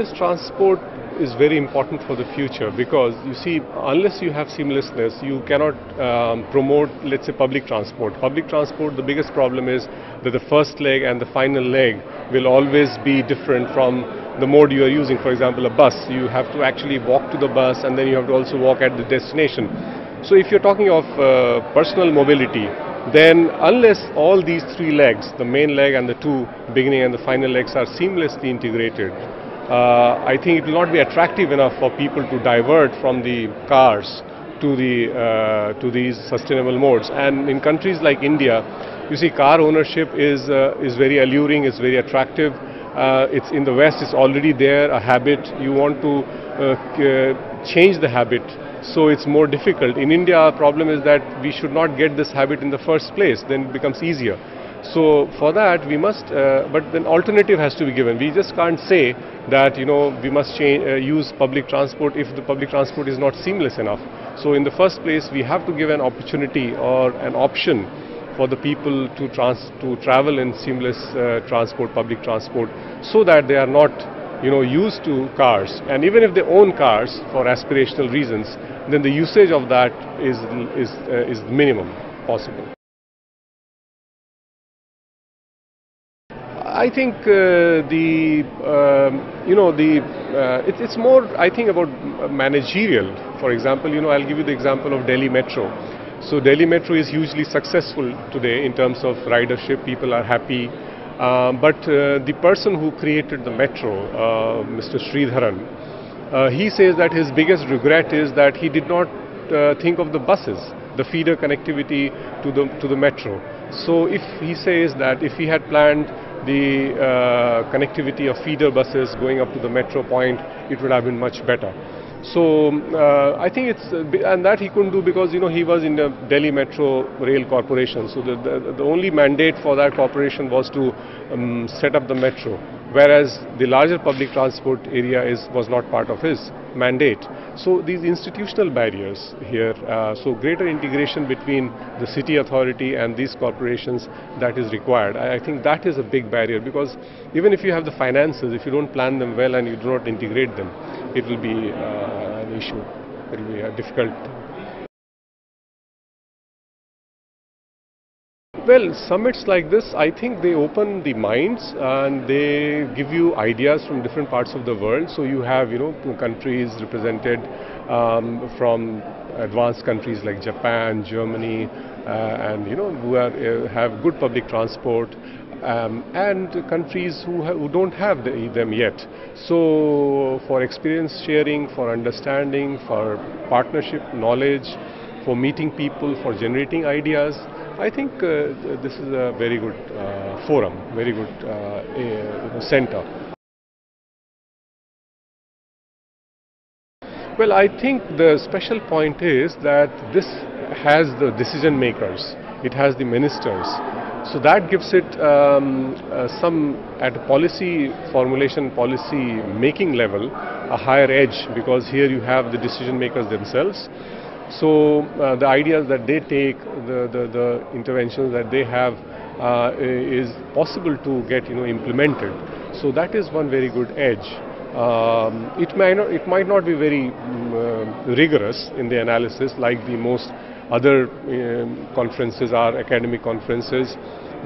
seamless transport is very important for the future, because you see, unless you have seamlessness, you cannot promote, let's say, public transport. Public transport, the biggest problem is that the first leg and the final leg will always be different from the mode you are using. For example, a bus, you have to actually walk to the bus and then you have to also walk at the destination. So if you're talking of personal mobility, then unless all these three legs, the main leg and the two beginning and the final legs, are seamlessly integrated, I think it will not be attractive enough for people to divert from the cars to these sustainable modes. And in countries like India, you see, car ownership is very alluring, is very attractive. It's in the West, it's already there, a habit. You want to change the habit, so it's more difficult. In India, our problem is that we should not get this habit in the first place, then it becomes easier. So for that we must, but then alternative has to be given. We just can't say that, you know, we must use public transport if the public transport is not seamless enough. So in the first place, we have to give an opportunity or an option for the people to travel in seamless transport, public transport, so that they are not, you know, used to cars. And even if they own cars for aspirational reasons, then the usage of that is minimum possible. I think it's more, I think, about managerial. For example, you know, I'll give you the example of Delhi Metro. So Delhi Metro is hugely successful today in terms of ridership. People are happy. But the person who created the metro, Mr. Sridharan, he says that his biggest regret is that he did not think of the buses, the feeder connectivity to the metro. So if he says that if he had planned the connectivity of feeder buses going up to the metro point, it would have been much better. So I think it's, and that he couldn't do because, you know, he was in the Delhi Metro Rail Corporation. So the only mandate for that corporation was to set up the metro, whereas the larger public transport area was not part of his mandate. So these institutional barriers here, so greater integration between the city authority and these corporations, that is required. I think that is a big barrier, because even if you have the finances, if you don't plan them well and you do not integrate them, it will be an issue. It will be difficult. Well, summits like this, I think they open the minds and they give you ideas from different parts of the world. So you have, you know, countries represented from advanced countries like Japan, Germany, and, you know, who have good public transport, and countries who don't have them yet. So for experience sharing, for understanding, for partnership, knowledge, for meeting people, for generating ideas, I think this is a very good forum, very good center. Well, I think the special point is that this has the decision makers, it has the ministers. So that gives it some, at a policy formulation, policy making level, a higher edge, because here you have the decision makers themselves. So the ideas that they take, the interventions that they have, is possible to get, you know, implemented. So that is one very good edge. It might not be very rigorous in the analysis like the most other conferences are, academic conferences,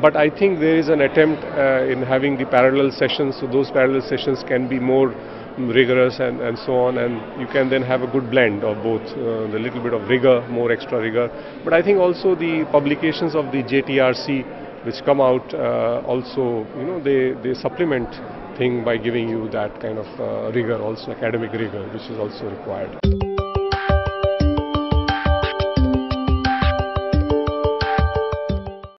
but I think there is an attempt in having the parallel sessions, so those parallel sessions can be more rigorous and so on, and you can then have a good blend of both, the little bit of rigor, more extra rigor, but I think also the publications of the JTRC which come out also, you know, they supplement thing by giving you that kind of rigor, also academic rigor, which is also required.